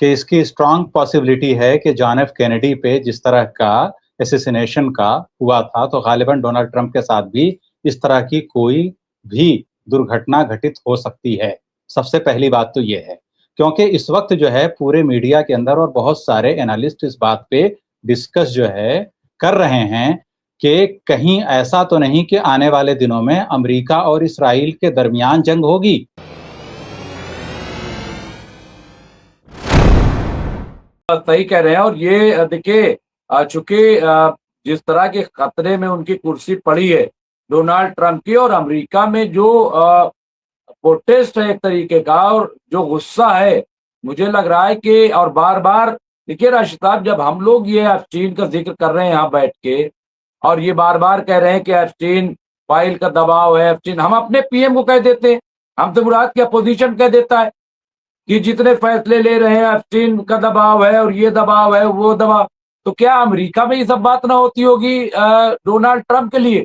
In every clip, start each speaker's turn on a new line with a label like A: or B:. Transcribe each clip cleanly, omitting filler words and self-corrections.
A: कि इसकी strong possibility है कि जॉन एफ कैनेडी पे जिस तरह का असैसिनेशन का हुआ था, तो गालिबन डोनाल्ड ट्रंप के साथ भी इस तरह की कोई भी दुर्घटना घटित हो सकती है। सबसे पहली बात तो ये है, क्योंकि इस वक्त जो है पूरे मीडिया के अंदर और बहुत सारे एनालिस्ट इस बात पे डिस्कस जो है कर रहे हैं कि कहीं ऐसा तो नहीं कि आने वाले दिनों में अमेरिका और इस्राइल के दरमियान जंग होगी।
B: सही कह रहे हैं। और ये देखिए, चूंकि जिस तरह के खतरे में उनकी कुर्सी पड़ी है डोनाल्ड ट्रंप की, और अमेरिका में जो प्रोटेस्ट है एक तरीके का, और जो गुस्सा है, मुझे लग रहा है कि, और बार बार देखिए राशिद साहब, जब हम लोग ये एप्स्टीन का जिक्र कर रहे हैं यहाँ बैठ के, और ये बार बार कह रहे हैं कि एप्स्टीन फाइल का दबाव है, एप्स्टीन, हम अपने पीएम को कह देते हैं, हम तो मुराद की अपोजिशन कह देता है कि जितने फैसले ले रहे हैं एप्स्टीन का दबाव है, और ये दबाव है, वो दबाव। तो क्या अमेरिका में ये सब बात ना होती होगी डोनाल्ड ट्रंप के लिए?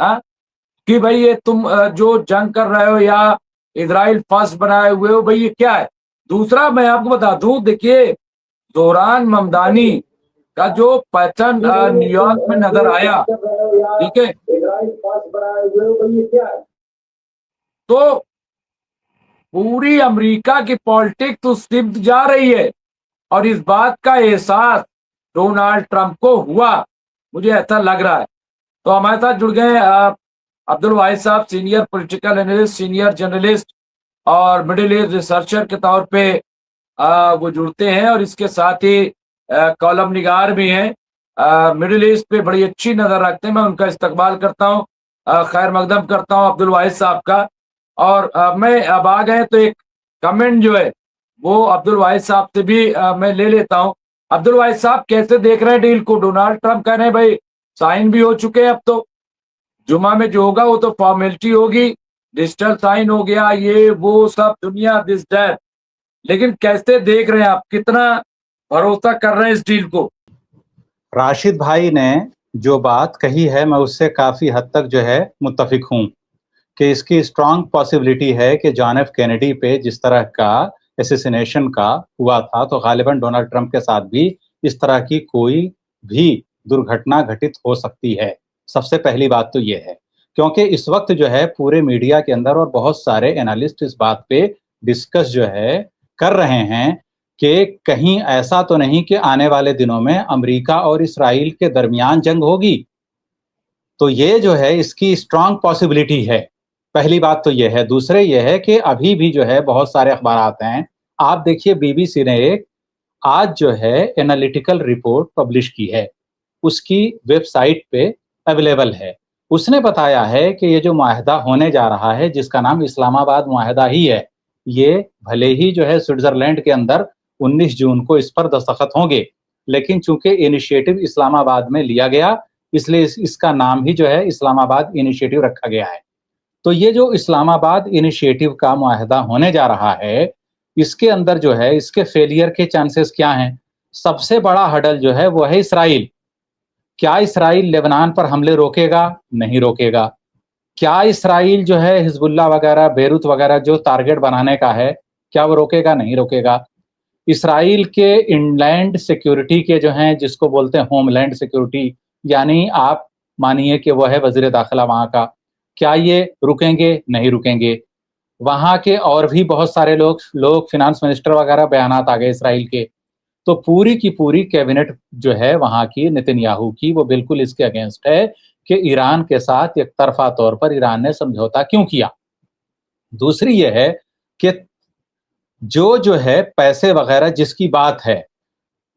B: कि भाई ये तुम जो जंग कर रहे हो या इजराइल फर्स्ट बनाए हुए हो, भाई ये क्या है? दूसरा मैं आपको बता दूं, देखिए जोरान ममदानी का जो पैटर्न न्यूयॉर्क में नजर आया, ठीक है, तो पूरी अमेरिका की पॉलिटिक्स तो सिमट जा रही है, और इस बात का एहसास डोनाल्ड ट्रंप को हुआ, मुझे ऐसा लग रहा है। तो हमारे साथ जुड़ गए अब्दुल वाहिद साहब, senior political analyst, senior journalist और मिडिल ईस्ट रिसर्चर के तौर पे वो जुड़ते हैं, और इसके साथ ही कॉलम निगार भी हैं, मिडिल ईस्ट पे बड़ी अच्छी नजर रखते हैं। मैं उनका इस्तकबाल करता हूँ, खैर मकदम करता हूँ अब्दुल वाहिद साहब का। और मैं अब आ गए तो एक कमेंट जो है वो अब्दुल वाहिद साहब से भी मैं ले लेता हूँ। अब्दुल वाहिद साहब, कैसे देख रहे हैं डील को? डोनाल्ड ट्रंप कह रहे हैं भाई साइन भी हो चुके हैं, अब तो जुमा में जो होगा वो तो फॉर्मेलिटी होगी, डिजिटल साइन हो गया, ये वो सब दुनिया दिस दैट, लेकिन कैसे देख रहे हैं आप, कितना भरोसा कर रहे हैं इस डील को?
A: राशिद भाई ने जो बात कही है मैं उससे काफी हद तक जो है मुत्तफिक हूं कि इसकी स्ट्रांग पॉसिबिलिटी है कि जॉन एफ कैनेडी पे जिस तरह का असैसिनेशन का हुआ था, तो गालिबन डोनाल्ड ट्रंप के साथ भी इस तरह की कोई भी दुर्घटना घटित हो सकती है। सबसे पहली बात तो ये है, क्योंकि इस वक्त जो है पूरे मीडिया के अंदर और बहुत सारे एनालिस्ट इस बात पे डिस्कस जो है कर रहे हैं कि कहीं ऐसा तो नहीं कि आने वाले दिनों में अमेरिका और इस्राइल के दरमियान जंग होगी। तो ये जो है इसकी स्ट्रांग पॉसिबिलिटी है। पहली बात तो ये है। दूसरे ये है कि अभी भी जो है बहुत सारे अखबारात हैं, आप देखिए बीबीसी ने एक आज जो है एनालिटिकल रिपोर्ट पब्लिश की है, उसकी वेबसाइट पे अवेलेबल है। उसने बताया है कि ये जो मुआहदा होने जा रहा है, जिसका नाम इस्लामाबाद मुआहदा ही है, ये भले ही जो है स्विट्जरलैंड के अंदर 19 जून को इस पर दस्तखत होंगे, लेकिन चूंकि इनिशिएटिव इस्लामाबाद में लिया गया, इसलिए इसका नाम ही जो है इस्लामाबाद इनिशिएटिव रखा गया है। तो ये जो इस्लामाबाद इनिशिएटिव का मुआहदा होने जा रहा है, इसके अंदर जो है इसके फेलियर के चांसेस क्या हैं? सबसे बड़ा हडल जो है वो है इसराइल। क्या इसराइल लेबनान पर हमले रोकेगा? नहीं रोकेगा। क्या इसराइल जो है हिजबुल्लाह वगैरह, बेरूत वगैरह जो टारगेट बनाने का है, क्या वो रोकेगा? नहीं रोकेगा। इसराइल के इनलैंड सिक्योरिटी के जो हैं, जिसको बोलते हैं होमलैंड सिक्योरिटी, यानी आप मानिए कि वो है वजीर दाखिला वहां का, क्या ये रुकेंगे? नहीं रुकेंगे। वहां के और भी बहुत सारे लोग फिनांस मिनिस्टर वगैरह बयानात आ गए इसराइल के। तो पूरी की पूरी कैबिनेट जो है वहां की नेतन्याहू की, वो बिल्कुल इसके अगेंस्ट है कि ईरान के साथ एक तरफा तौर पर ईरान ने समझौता क्यों किया। दूसरी ये है कि जो है पैसे वगैरह जिसकी बात है,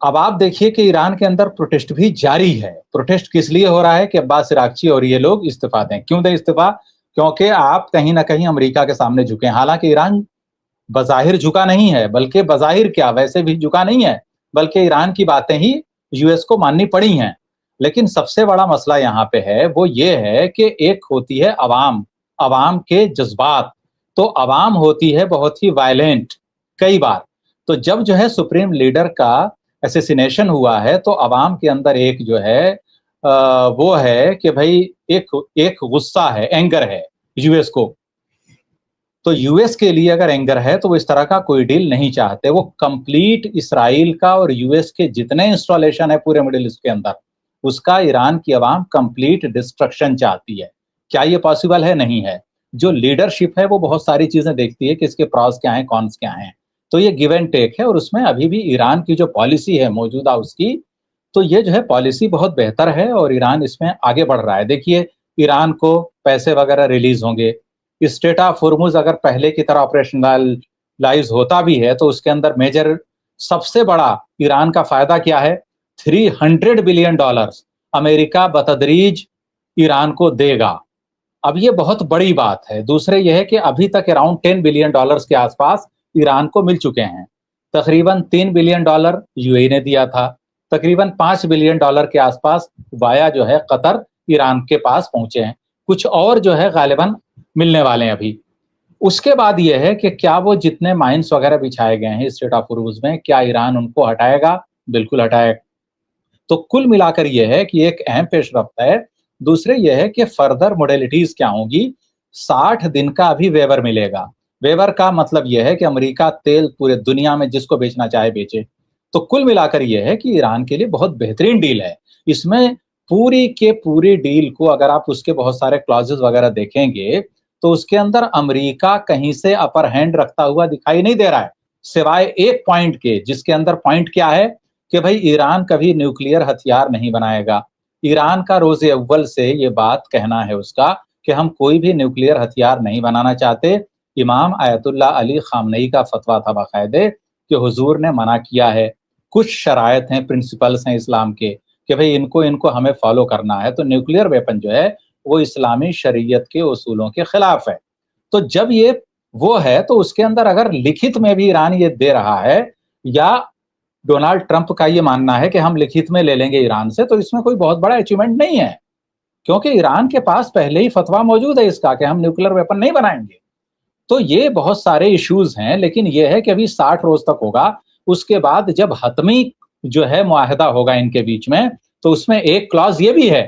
A: अब आप देखिए कि ईरान के अंदर प्रोटेस्ट भी जारी है। प्रोटेस्ट किस लिए हो रहा है कि अब्बास इराक्ची और ये लोग इस्तीफा दें। क्यों दें इस्तीफा? क्योंकि आप कहीं ना कहीं अमेरिका के सामने झुके। हालांकि ईरान बज़ाहिर झुका नहीं है, बल्कि बज़ाहिर क्या, वैसे भी झुका नहीं है, बल्कि ईरान की बातें ही यूएस को माननी पड़ी हैं। लेकिन सबसे बड़ा मसला यहाँ पे है वो ये है कि एक होती है अवाम, अवाम के जज्बात, तो अवाम होती है बहुत ही वायलेंट कई बार। तो जब जो है सुप्रीम लीडर का असैसिनेशन हुआ है, तो अवाम के अंदर एक जो है वो है कि भाई एक गुस्सा है, एंगर है यूएस को। तो यूएस के लिए अगर एंगर है तो वो इस तरह का कोई डील नहीं चाहते। वो कंप्लीट इसराइल का और यूएस के जितने इंस्टॉलेशन है पूरे मिडिल ईस्ट के अंदर, उसका ईरान की आवाम कंप्लीट डिस्ट्रक्शन चाहती है। क्या ये पॉसिबल है? नहीं है। जो लीडरशिप है वो बहुत सारी चीजें देखती है कि इसके प्रॉस क्या हैं, कॉन्स क्या हैं। तो ये गिव एंड टेक है, और उसमें अभी भी ईरान की जो पॉलिसी है मौजूदा उसकी, तो ये जो है पॉलिसी बहुत बेहतर है और ईरान इसमें आगे बढ़ रहा है। देखिए, ईरान को पैसे वगैरह रिलीज होंगे। स्टेट ऑफ हुर्मुज अगर पहले की तरह ऑपरेशनलाइज होता भी है तो उसके अंदर मेजर सबसे बड़ा ईरान का फायदा क्या है? $300 बिलियन अमेरिका बतदरीज ईरान को देगा। अब ये बहुत बड़ी बात है। दूसरे ये है कि अभी तक अराउंड $10 बिलियन के आसपास ईरान को मिल चुके हैं। तकरीबन $3 बिलियन यूएई ने दिया था। तकरीबन $5 बिलियन के आसपास वाया जो है कतर ईरान के पास पहुंचे हैं। कुछ और जो है गालिबन मिलने वाले हैं अभी। उसके बाद यह है कि क्या वो जितने माइंस वगैरह बिछाए गए हैं स्टेट ऑफ हुर्मुज में, क्या ईरान उनको हटाएगा? बिल्कुल हटाएगा। तो कुल मिलाकर यह है कि एक अहम पेशरफ्त है। दूसरे यह है कि फर्दर मोडेलिटीज क्या होंगी। 60 दिन का अभी वेवर मिलेगा। वेवर का मतलब यह है कि अमेरिका तेल पूरे दुनिया में जिसको बेचना चाहे बेचे। तो कुल मिलाकर यह है कि ईरान के लिए बहुत बेहतरीन डील है। इसमें पूरी के पूरी डील को अगर आप उसके बहुत सारे क्लॉजेस वगैरह देखेंगे तो उसके अंदर अमेरिका कहीं से अपर हैंड रखता हुआ दिखाई नहीं दे रहा है, सिवाय एक पॉइंट के, जिसके अंदर पॉइंट क्या है कि भाई ईरान कभी न्यूक्लियर हथियार नहीं बनाएगा। ईरान का रोज़े अव्वल से ये बात कहना है उसका कि हम कोई भी न्यूक्लियर हथियार नहीं बनाना चाहते। इमाम आयतुल्लाह अली खामनेई का फतवा था बाकायदे कि हुजूर ने मना किया है। कुछ शरायत हैं, प्रिंसिपल्स हैं इस्लाम के कि भाई इनको इनको हमें फॉलो करना है। तो न्यूक्लियर वेपन जो है वो इस्लामी शरीयत के उसूलों के खिलाफ है। तो जब ये वो है तो उसके अंदर अगर लिखित में भी ईरान ये दे रहा है, या डोनाल्ड ट्रंप का ये मानना है कि हम लिखित में ले लेंगे ईरान से, तो इसमें कोई बहुत बड़ा अचीवमेंट नहीं है, क्योंकि ईरान के पास पहले ही फतवा मौजूद है इसका कि हम न्यूक्लियर वेपन नहीं बनाएंगे। तो ये बहुत सारे इश्यूज हैं, लेकिन ये है कि अभी 60 रोज तक होगा। उसके बाद जब हतमी जो है मुआहदा होगा इनके बीच में, तो उसमें एक क्लॉज ये भी है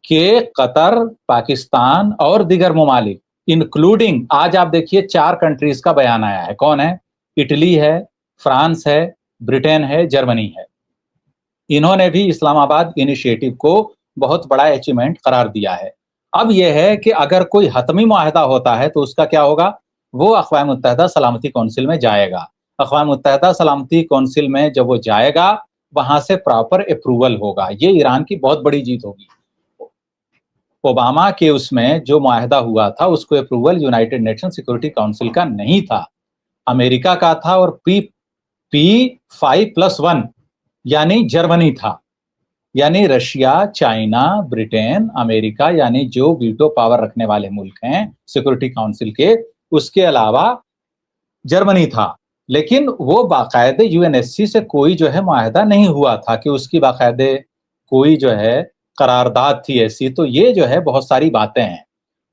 A: कि कतर, पाकिस्तान और दीगर ममालिक, इंक्लूडिंग आज आप देखिए 4 कंट्रीज का बयान आया है। कौन है? इटली है, फ्रांस है, ब्रिटेन है, जर्मनी है। इन्होंने भी इस्लामाबाद इनिशिएटिव को बहुत बड़ा अचीवमेंट करार दिया है। अब यह है कि अगर कोई हतमी मुआहदा होता है तो उसका क्या होगा? वो अक़वाम मुत्तहिदा सलामती कौंसिल में जाएगा। अक़वाम मुत्तहिदा सलामती कौंसिल में जब वो जाएगा, वहां से प्रॉपर अप्रूवल होगा। ये ईरान की बहुत बड़ी जीत होगी। ओबामा के उसमें जो मुआहदा हुआ था उसको approval United nation security council का नहीं था, अमेरिका का था, और P5+1 यानी जर्मनी था। यानी रशिया, चाइना, ब्रिटेन, अमेरिका, यानी जो वीटो पावर रखने वाले मुल्क हैं सिक्योरिटी काउंसिल के, उसके अलावा जर्मनी था। लेकिन वो बाकायदे यूएनएससी से कोई जो है मुआहदा नहीं हुआ था कि उसकी बाकायदे कोई जो है करारदाद थी ऐसी। तो ये जो है बहुत सारी बातें हैं।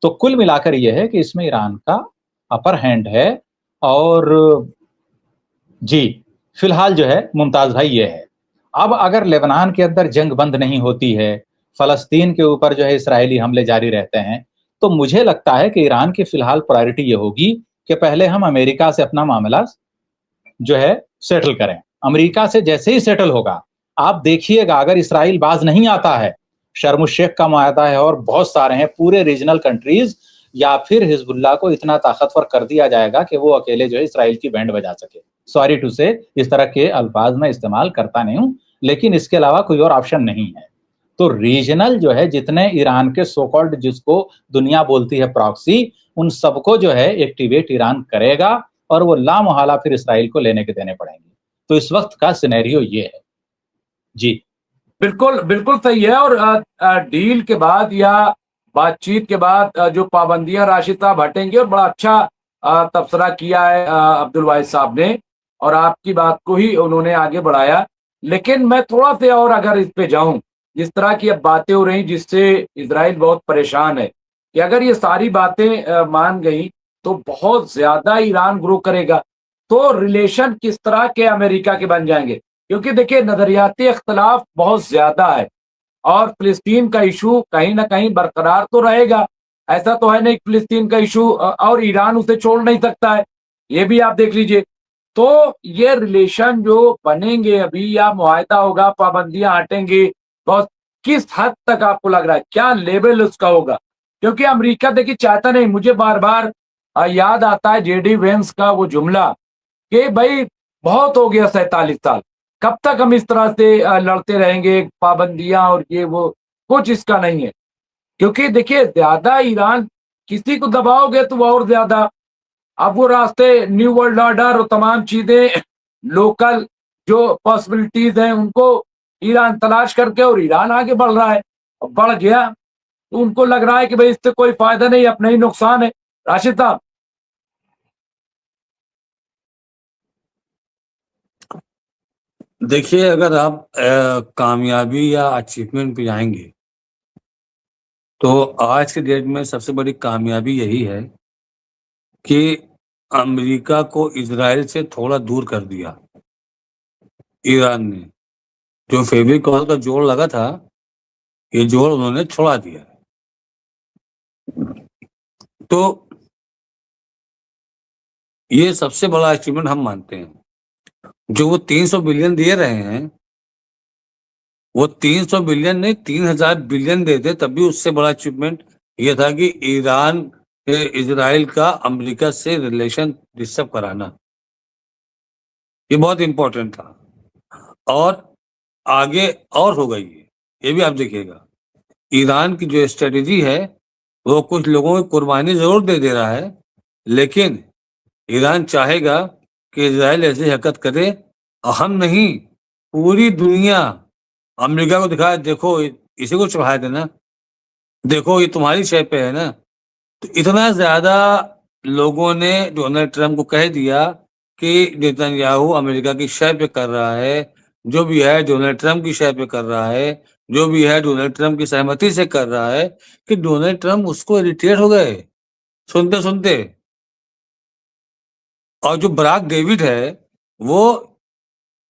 A: तो कुल मिलाकर ये है कि इसमें ईरान का अपर हैंड है। और जी, फिलहाल जो है मुमताज भाई ये है। अब अगर लेबनान के अंदर जंग बंद नहीं होती है, फलस्तीन के ऊपर जो है इसराइली हमले जारी रहते हैं, तो मुझे लगता है कि ईरान की फिलहाल प्रायोरिटी ये होगी कि पहले हम अमेरिका से अपना मामला जो है सेटल करें। अमेरिका से जैसे ही सेटल होगा, आप देखिएगा अगर इसराइल बाज नहीं आता है, शर्म शेख का मुआहदा है और बहुत सारे हैं पूरे रीजनल कंट्रीज, या फिर हिजबुल्लाह को इतना ताकतवर कर दिया जाएगा कि वो अकेले जो है इसराइल की बैंड बजा सके। सॉरी टू से इस तरह के अल्फाज मैं इस्तेमाल करता नहीं हूं, लेकिन इसके अलावा कोई और ऑप्शन नहीं है। तो रीजनल जो है जितने ईरान के सो कॉल्ड, जिसको दुनिया बोलती है प्रॉक्सी, उन सबको जो है एक्टिवेट ईरान करेगा और वो लामोहला फिर इसराइल को लेने के देने पड़ेंगे। तो इस वक्त का सिनेरियो ये है। जी
B: बिल्कुल बिल्कुल सही है। और डील के बाद या बातचीत के बाद जो पाबंदियां राशिद साहब हटेंगे, और बड़ा अच्छा तबसरा किया है अब्दुल वाहिद साहब ने, और आपकी बात को ही उन्होंने आगे बढ़ाया। लेकिन मैं थोड़ा सा और अगर इस पे जाऊं, जिस तरह की अब बातें हो रही जिससे इजराइल बहुत परेशान है कि अगर ये सारी बातें मान गई तो बहुत ज्यादा ईरान ग्रो करेगा, तो रिलेशन किस तरह के अमेरिका के बन जाएंगे? क्योंकि देखिए नजरियाती इख्तलाफ बहुत ज्यादा है और फिलिस्तीन का इशू कहीं ना कहीं बरकरार तो रहेगा। ऐसा तो है नहीं फिलिस्तीन का इशू और ईरान उसे छोड़ नहीं सकता है, ये भी आप देख लीजिए। तो ये रिलेशन जो बनेंगे अभी या मुआहदा होगा, पाबंदियां हटेंगी, बहुत किस हद तक आपको लग रहा है क्या लेवल उसका होगा? क्योंकि अमेरिका देखिए चाहता नहीं, मुझे बार बार याद आता है जेडी वेंस का वो जुमला कि भाई बहुत हो गया 47 साल, कब तक हम इस तरह से लड़ते रहेंगे, पाबंदियां और ये वो, कुछ इसका नहीं है। क्योंकि देखिए ज्यादा ईरान किसी को दबाओगे तो वो और ज्यादा, अब वो रास्ते न्यू वर्ल्ड ऑर्डर और तमाम चीजें लोकल जो पॉसिबिलिटीज हैं उनको ईरान तलाश करके, और ईरान आगे बढ़ रहा है, और बढ़ गया तो उनको लग रहा है कि भाई इससे कोई फायदा नहीं, अपना ही नुकसान है। राशिद साहब,
C: देखिए, अगर आप कामयाबी या अचीवमेंट पे जाएंगे तो आज के डेट में सबसे बड़ी कामयाबी यही है कि अमेरिका को इजराइल से थोड़ा दूर कर दिया ईरान ने। जो फेविकॉल का जोड़ लगा था, ये जोड़ उन्होंने छोड़ा दिया। तो ये सबसे बड़ा अचीवमेंट हम मानते हैं। जो वो 300 बिलियन दे रहे हैं, वो 300 बिलियन नहीं 3000 बिलियन देते तब भी उससे बड़ा अचीवमेंट ये था कि ईरान इजराइल का अमेरिका से रिलेशन डिस्टर्ब कराना, ये बहुत इंपॉर्टेंट था। और आगे और होगा ये भी आप देखिएगा। ईरान की जो स्ट्रेटेजी है वो कुछ लोगों की कुर्बानी जरूर दे रहा है, लेकिन ईरान चाहेगा कि इजराइल ऐसी हरकत करे, और हम नहीं, पूरी दुनिया अमेरिका को दिखाए, देखो इसी को चढ़ाए देना, देखो ये तुम्हारी शय पे है ना। तो इतना ज्यादा लोगों ने डोनाल्ड ट्रंप को कह दिया कि नेतन्याहू अमेरिका की शय पे कर रहा है, जो भी है डोनाल्ड ट्रंप की शय पे कर रहा है, जो भी है डोनाल्ड ट्रंप की सहमति से कर रहा है, कि डोनाल्ड ट्रंप उसको इरिटेट हो गए सुनते सुनते। और जो बराक डेविड है वो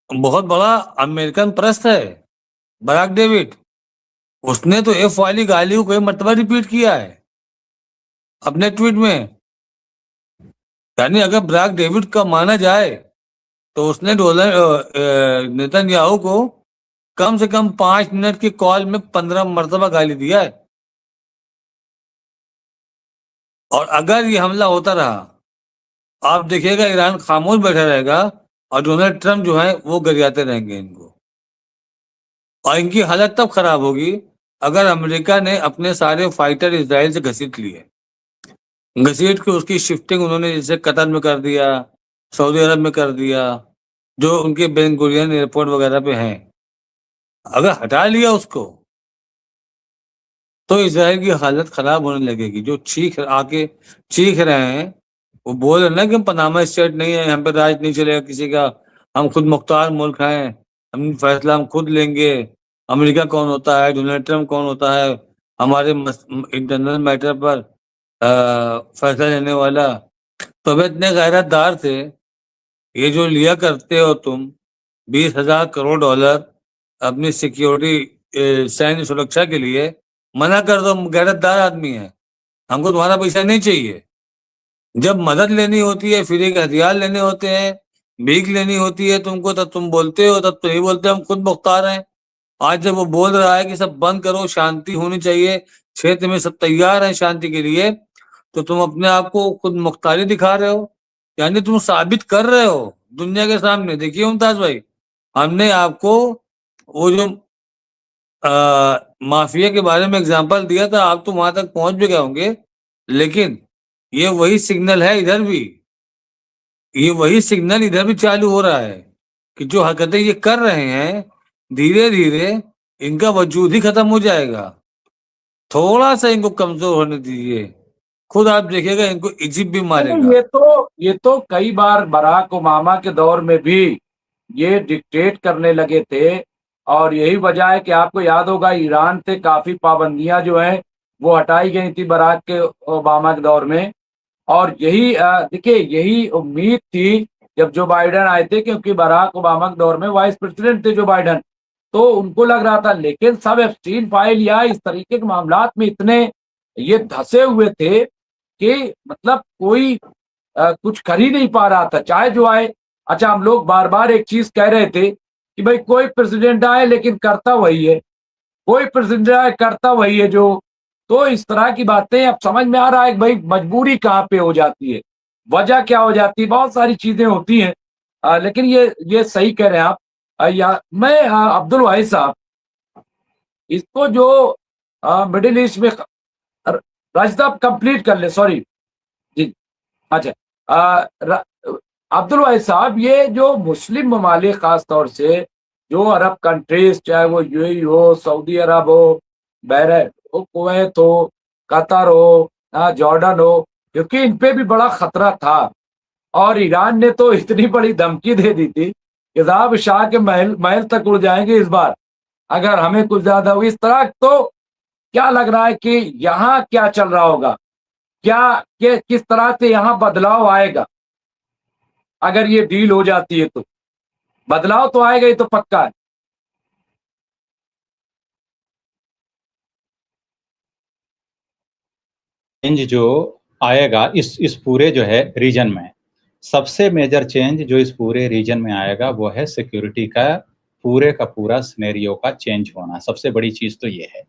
C: बहुत बड़ा अमेरिकन प्रस्त है। बराक डेविड, उसने तो एफ वाली गाली को कई मर्तबा रिपीट किया है अपने ट्वीट में। यानी अगर बराक डेविड का माना जाए तो उसने नेतन्याहू को कम से कम 5 मिनट की कॉल में 15 मर्तबा गाली दिया है। और अगर ये हमला होता रहा, आप देखिएगा ईरान खामोश बैठा रहेगा और डोनाल्ड ट्रंप जो है वो गरियाते रहेंगे इनको। और इनकी हालत तब खराब होगी अगर अमेरिका ने अपने सारे फाइटर इजराइल से घसीट लिए, घसीट के उसकी शिफ्टिंग उन्होंने जैसे कतर में कर दिया, सऊदी अरब में कर दिया, जो उनके बेन गुरियन एयरपोर्ट वगैरह पे हैं, अगर हटा लिया उसको तो इजराइल की हालत खराब होने लगेगी। जो चीख रहे हैं, वो बोल रहे ना कि पनामा स्टेट नहीं है, यहाँ पे राज नहीं चलेगा किसी का, हम खुद मुख्तार मुल्क हैं, हम फैसला हम खुद लेंगे, अमेरिका कौन होता है, डोनाल्ड ट्रंप कौन होता है हमारे इंटरनल मैटर पर फैसला लेने वाला। तो वे इतने गैरतदार थे, ये जो लिया करते हो तुम 20,000 करोड़ डॉलर अपनी सिक्योरिटी सैन्य सुरक्षा के लिए, मना कर दो, गैरतदार आदमी है, हमको तुम्हारा पैसा नहीं चाहिए। जब मदद लेनी होती है, फ्री के हथियार लेने होते हैं, भीख लेनी होती है तुमको, तब तुम बोलते हो, तब तो यही बोलते हो हम खुद मुख्तार हैं। आज जब वो बोल रहा है कि सब बंद करो, शांति होनी चाहिए क्षेत्र में, सब तैयार हैं शांति के लिए, तो तुम अपने आप को खुद मुख्तारी दिखा रहे हो, यानी तुम साबित कर रहे हो दुनिया के सामने। देखिए मुमताज भाई, हमने आपको वो जो माफिया के बारे में एग्जांपल दिया था, आप तो वहां तक पहुंच भी गए होंगे, लेकिन ये वही सिग्नल है इधर भी, ये वही सिग्नल इधर भी चालू हो रहा है कि जो हरकतें ये कर रहे हैं, धीरे धीरे इनका वजूद ही खत्म हो जाएगा। थोड़ा सा इनको कमजोर होने दीजिए, खुद आप देखिएगा इनको इजिप्ट भी मारेगा।
B: ये तो कई बार बराक ओबामा के दौर में भी ये डिक्टेट करने लगे थे, और यही वजह है कि आपको याद होगा ईरान से काफी पाबंदियां जो हैं वो हटाई गई थी बराक के ओबामा के दौर में। और यही देखिए यही उम्मीद थी जब जो बाइडन आए थे, क्योंकि बराक ओबामा के दौर में वाइस प्रेसिडेंट थे जो बाइडन, तो उनको लग रहा था, लेकिन सब एप्स्टीन फाइल या इस तरीके के मामलात में इतने ये धसे हुए थे कि मतलब कोई कुछ कर ही नहीं पा रहा था, चाहे जो आए। अच्छा, हम लोग बार बार एक चीज कह रहे थे कि भाई कोई प्रेसिडेंट आए लेकिन करता वही है, कोई प्रेसिडेंट आए करता वही है जो। तो इस तरह की बातें अब समझ में आ रहा है कि भाई मजबूरी कहाँ पे हो जाती है, वजह क्या हो जाती है, बहुत सारी चीजें होती हैं। लेकिन ये सही कह रहे हैं आप। मैं अब्दुल वाहिद साहब, इसको जो मिडिल ईस्ट में राशिद साहब कंप्लीट कर ले, सॉरी जी। अच्छा, अब्दुल वाहिद साहब, ये जो मुस्लिम ममालिक खास तौर से जो अरब कंट्रीज, चाहे वो यूएई हो, सऊदी अरब हो, बहरीन हो, कुवैत हो, कतर हो, जॉर्डन हो, क्योंकि इन पे भी बड़ा खतरा था। और ईरान ने तो इतनी बड़ी धमकी दे दी थी कि साहब शाह के महल महल तक उड़ जाएंगे इस बार अगर हमें कुछ ज्यादा हो इस तरह। तो क्या लग रहा है कि यहाँ क्या चल रहा होगा, किस तरह से यहाँ बदलाव आएगा अगर ये डील हो जाती है? तो बदलाव तो आएगा, ये तो पक्का है।
A: चेंज जो आएगा इस पूरे जो है रीजन में, सबसे मेजर चेंज जो इस पूरे रीजन में आएगा वो है सिक्योरिटी का पूरे का पूरा सिनेरियो का चेंज होना। सबसे बड़ी चीज तो ये है।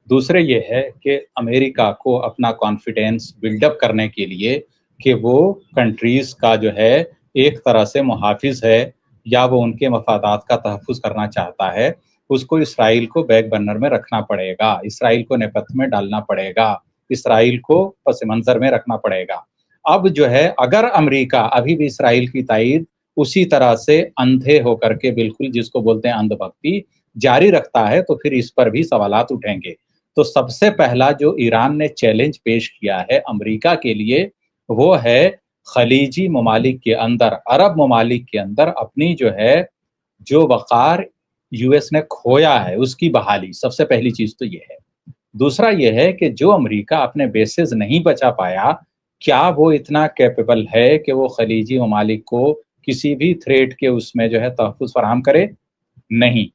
A: दूसरे ये है कि अमेरिका को अपना कॉन्फिडेंस बिल्डअप करने के लिए कि वो कंट्रीज का जो है एक तरह से मुहाफिज है या वो उनके मफादात का तहफ़्फ़ुज़ करना चाहता है, उसको इसराइल को बैक बर्नर में रखना पड़ेगा, इसराइल को नेपथ्य में डालना पड़ेगा, इसराइल को पस मंज़र में रखना पड़ेगा। अब जो है अगर अमेरिका अभी भी इसराइल की तायीद उसी तरह से अंधे होकर के बिल्कुल जिसको बोलते हैं अंधभक्ति जारी रखता है तो फिर इस पर भी सवालात उठेंगे। तो सबसे पहला जो ईरान ने चैलेंज पेश किया है अमेरिका के लिए वो है खलीजी ममालिक के अंदर, अरब ममालिक के अंदर अपनी जो है जो वक़ार यूएस ने खोया है उसकी बहाली। सबसे पहली चीज़ तो ये है। दूसरा ये है कि जो अमेरिका अपने बेसेस नहीं बचा पाया, क्या वो इतना कैपेबल है कि वो खलीजी ममालिक को किसी भी थ्रेट के उसमें जो है तहफ़्फ़ुज़ फराहम करे? नहीं।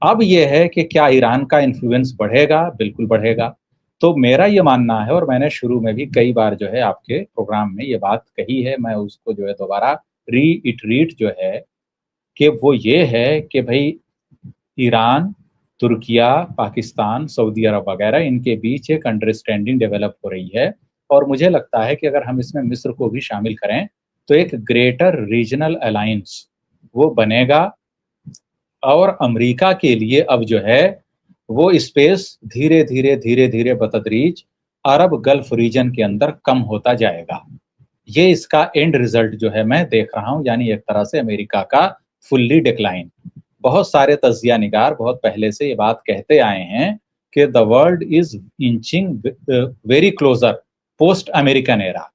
A: अब ये है कि क्या ईरान का इन्फ्लुएंस बढ़ेगा? बिल्कुल बढ़ेगा। तो मेरा ये मानना है और मैंने शुरू में भी कई बार जो है आपके प्रोग्राम में ये बात कही है, मैं उसको जो है दोबारा रीइटरेट जो है कि वो ये है कि भई ईरान, तुर्किया, पाकिस्तान, सऊदी अरब वगैरह इनके बीच एक अंडरस्टैंडिंग डेवलप हो रही है और मुझे लगता है कि अगर हम इसमें मिस्र को भी शामिल करें, तो एक ग्रेटर रीजनल अलायंस वो बनेगा और अमेरिका के लिए अब जो है वो स्पेस धीरे-धीरे, धीरे-धीरे बतदरीज अरब गल्फ रीजन के अंदर कम होता जाएगा। ये इसका एंड रिजल्ट जो है मैं देख रहा हूँ, यानी एक तरह से अमेरिका का फुल्ली डिक्लाइन। बहुत सारे तज्जिया निगार बहुत पहले से ये बात कहते आए हैं कि the world is inching very closer post American era,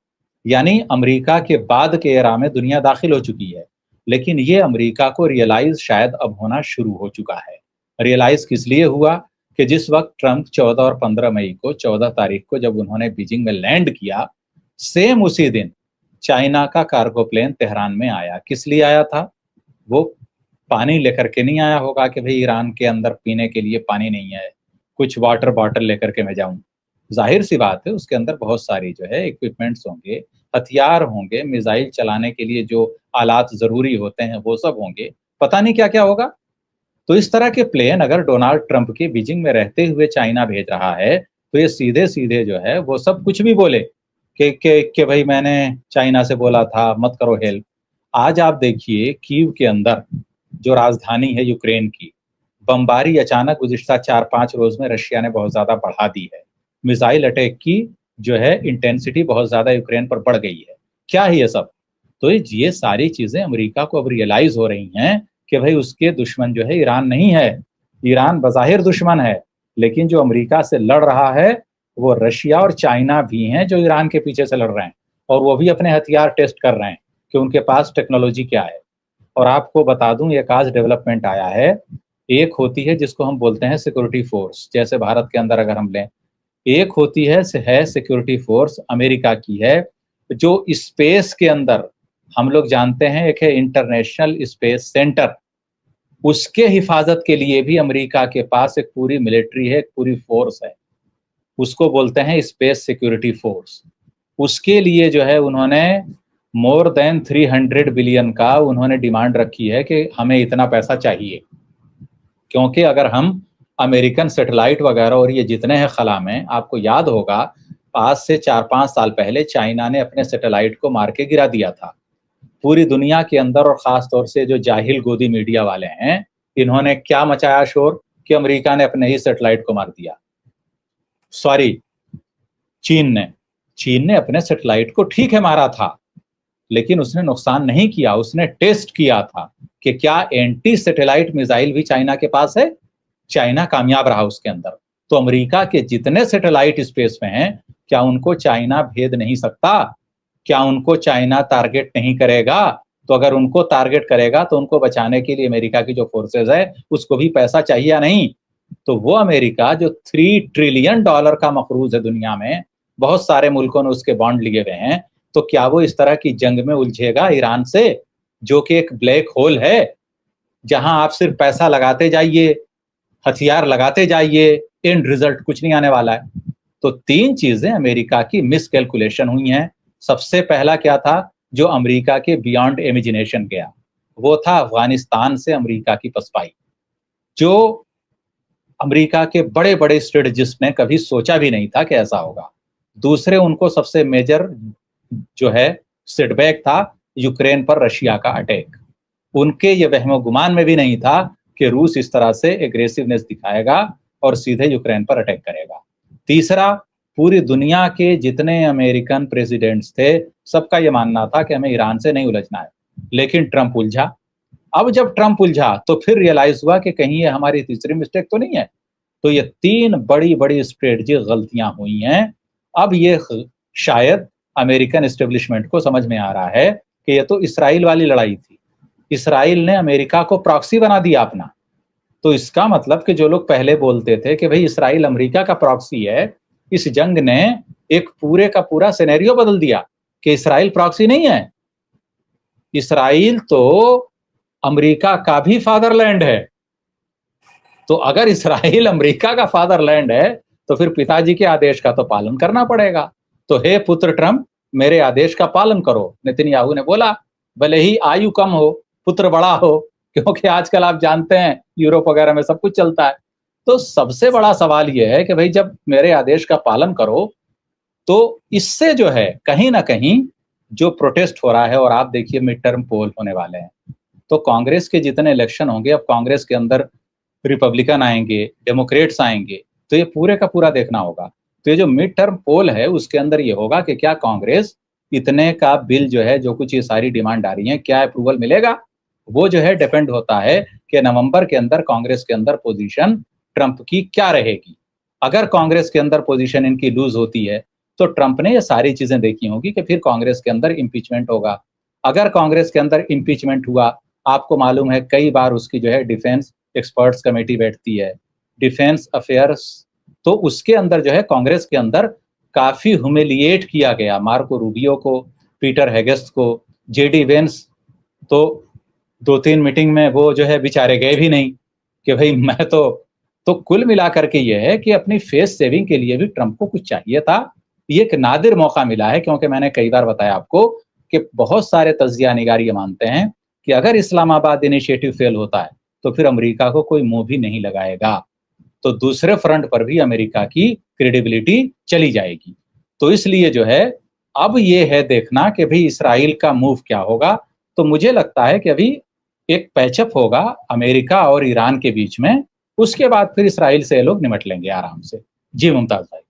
A: यानी अमेरिका के बाद के एरा में दुनिया दाखिल हो चुकी है। लेकिन ये अमेरिका को रियलाइज शायद अब होना शुरू हो चुका है। रियलाइज किस लिए हुआ कि जिस वक्त ट्रंप 14 और 15 मई को 14 तारीख को जब उन्होंने बीजिंग में लैंड किया, सेम उसी दिन चाइना का कार्गो प्लेन तेहरान में आया। किस लिए आया था? वो पानी लेकर के नहीं आया होगा कि भाई ईरान के अंदर पीने के लिए पानी नहीं है, कुछ वाटर बॉटल लेकर के मैं जाऊं। जाहिर सी बात है उसके अंदर बहुत सारी जो है इक्विपमेंट्स होंगे, हथियार होंगे, मिसाइल चलाने के लिए जो आलात जरूरी होते हैं वो सब होंगे, पता नहीं क्या क्या होगा। तो इस तरह के प्लेन अगर डोनाल्ड ट्रंप के बीजिंग में रहते हुए चाइना भेज रहा है तो ये सीधे सीधे जो है वो सब कुछ भी बोले कि भाई मैंने चाइना से बोला था मत करो हेल्प। आज आप देखिए कीव के अंदर जो राजधानी है यूक्रेन की, बमबारी अचानक गुज़िश्ता 4-5 रोज में रशिया ने बहुत ज़्यादा बढ़ा दी है। मिसाइल अटैक की जो है इंटेंसिटी बहुत ज़्यादा यूक्रेन पर बढ़ गई है। क्या है ये सब? तो ये सारी चीज़ें अमेरिका को अब रियलाइज़ हो रही हैं कि भाई उसके दुश्मन जो है ईरान नहीं है। ईरान बज़ाहिर दुश्मन है, लेकिन जो अमेरिका से लड़ रहा है, वो रशिया और चाइना भी हैं जो ईरान के पीछे से लड़ रहे हैं और वो भी अपने हथियार टेस्ट कर रहे हैं कि उनके पास टेक्नोलॉजी क्या है। और आपको बता दूं एक आज डेवलपमेंट आया है, एक होती है जिसको हम बोलते हैं सिक्योरिटी फोर्स, जैसे भारत के अंदर अगर हम लें, एक होती है सिक्योरिटी फोर्स अमेरिका की है जो स्पेस के अंदर हम लोग जानते हैं, एक है इंटरनेशनल स्पेस सेंटर, उसके हिफाजत के लिए भी अमेरिका के पास एक पूरी मिलिट्री है, एक पूरी फोर्स है। उसको बोलते हैं स्पेस सिक्योरिटी फोर्स। उसके लिए जो है उन्होंने मोर देन 300 बिलियन का उन्होंने डिमांड रखी है कि हमें इतना पैसा चाहिए, क्योंकि अगर हम अमेरिकन सैटेलाइट वगैरह और ये जितने हैं खला में, आपको याद होगा आज से 4-5 साल पहले चाइना ने अपने सैटेलाइट को मार के गिरा दिया था। पूरी दुनिया के अंदर और खास तौर से जो जाहिल गोदी मीडिया वाले हैं, इन्होंने क्या मचाया शोर कि अमेरिका ने अपने ही सैटेलाइट को मार दिया। सॉरी, चीन ने अपने सैटेलाइट को ठीक है मारा था, लेकिन उसने नुकसान नहीं किया। उसने टेस्ट किया था कि क्या एंटी सैटेलाइट मिसाइल भी चाइना के पास है। चाइना कामयाब रहा उसके अंदर। तो अमेरिका के जितने सैटेलाइट स्पेस में हैं, क्या उनको चाइना भेद नहीं सकता? क्या उनको चाइना टारगेट नहीं करेगा? तो अगर उनको टारगेट करेगा तो उनको बचाने के लिए अमेरिका की जो फोर्सेज है उसको भी पैसा चाहिए या नहीं? तो वो अमेरिका जो $3 ट्रिलियन का मकरूज है दुनिया में, बहुत सारे मुल्कों ने उसके बॉन्ड लिए हुए हैं, तो क्या वो इस तरह की जंग में उलझेगा ईरान से, जो कि एक ब्लैक होल है, जहां आप सिर्फ पैसा लगाते जाइए, हथियार लगाते जाइए, एंड रिजल्ट कुछ नहीं आने वाला है। तो 3 चीजें अमेरिका की मिसकैलकुलेशन हुई हैं। सबसे पहला क्या था जो अमेरिका के बियॉन्ड इमेजिनेशन गया, वो था अफगानिस्तान से अमेरिका की पसपाई, जो अमेरिका के बड़े बड़े स्ट्रेटजिस्ट ने कभी सोचा भी नहीं था कि ऐसा होगा। दूसरे उनको सबसे मेजर जो है सेटबैक था यूक्रेन पर रशिया का अटैक। उनके ये वहमो गुमान में भी नहीं था कि रूस इस तरह से एग्रेसिवनेस दिखाएगा और सीधे यूक्रेन पर अटैक करेगा। तीसरा, पूरी दुनिया के जितने अमेरिकन प्रेसिडेंट्स थे, सबका ये मानना था कि हमें ईरान से नहीं उलझना है, लेकिन ट्रंप उलझा। अब जब ट्रंप उलझा तो फिर रियलाइज हुआ कि कहीं ये हमारी तीसरी मिस्टेक तो नहीं है। तो ये 3 बड़ी बड़ी स्ट्रेटजिक गलतियां हुई हैं। अब ये शायद अमेरिकन एस्टेब्लिशमेंट को समझ में आ रहा है कि ये तो इसराइल वाली लड़ाई थी, इसराइल ने अमेरिका को प्रॉक्सी बना दिया अपना। तो इसका मतलब कि जो लोग पहले बोलते थे कि भाई इसराइल अमेरिका का प्रॉक्सी है, इस जंग ने एक पूरे का पूरा सिनेरियो बदल दिया कि इसराइल प्रॉक्सी नहीं है, इसराइल तो अमेरिका का भी फादरलैंड है। तो अगर इसराइल अमेरिका का फादरलैंड है तो फिर पिताजी के आदेश का तो पालन करना पड़ेगा। तो हे पुत्र ट्रंप, मेरे आदेश का पालन करो, नेतन्याहू ने बोला, भले ही आयु कम हो, पुत्र बड़ा हो, क्योंकि आजकल आप जानते हैं यूरोप वगैरह में सब कुछ चलता है। तो सबसे बड़ा सवाल यह है कि भाई जब मेरे आदेश का पालन करो, तो इससे जो है कहीं ना कहीं जो प्रोटेस्ट हो रहा है, और आप देखिए मिड टर्म पोल होने वाले हैं, तो कांग्रेस के जितने इलेक्शन होंगे, अब कांग्रेस के अंदर रिपब्लिकन आएंगे, डेमोक्रेट्स आएंगे, तो ये पूरे का पूरा देखना होगा। तो ये जो मिड टर्म पोल है उसके अंदर ये होगा कि क्या कांग्रेस इतने का बिल जो है, जो कुछ ये सारी डिमांड आ रही है, क्या अप्रूवल मिलेगा? वो जो है डिपेंड होता है कि नवंबर के अंदर कांग्रेस के अंदर पोजीशन ट्रंप की क्या रहेगी। अगर कांग्रेस के अंदर पोजीशन इनकी लूज होती है तो ट्रंप ने ये सारी चीजें देखी होंगी कि फिर कांग्रेस के अंदर इम्पीचमेंट होगा। अगर कांग्रेस के अंदर इम्पीचमेंट हुआ, आपको मालूम है कई बार उसकी जो है डिफेंस एक्सपर्ट्स कमेटी बैठती है, डिफेंस अफेयर्स, तो उसके अंदर जो है कांग्रेस के अंदर काफी ह्यूमिलिएट किया गया मार्को रूबियो को, पीटर हेगेस्ट को, जेडी वेंस। तो 2-3 मीटिंग में वो जो है बेचारे गए भी नहीं कि भाई मैं तो कुल मिलाकर के ये है कि अपनी फेस सेविंग के लिए भी ट्रंप को कुछ चाहिए था। ये एक नादिर मौका मिला है, क्योंकि मैंने कई बार बताया आपको कि बहुत सारे तज्जिया निगार ये मानते हैं कि अगर इस्लामाबाद इनिशिएटिव फेल होता है तो फिर अमेरिका को कोई मुंह भी नहीं लगाएगा, तो दूसरे फ्रंट पर भी अमेरिका की क्रेडिबिलिटी चली जाएगी। तो इसलिए जो है अब ये है देखना कि भाई इसराइल का मूव क्या होगा। तो मुझे लगता है कि अभी एक पैचअप होगा अमेरिका और ईरान के बीच में, उसके बाद फिर इसराइल से लोग निमट लेंगे आराम से। जी मुमताज भाई।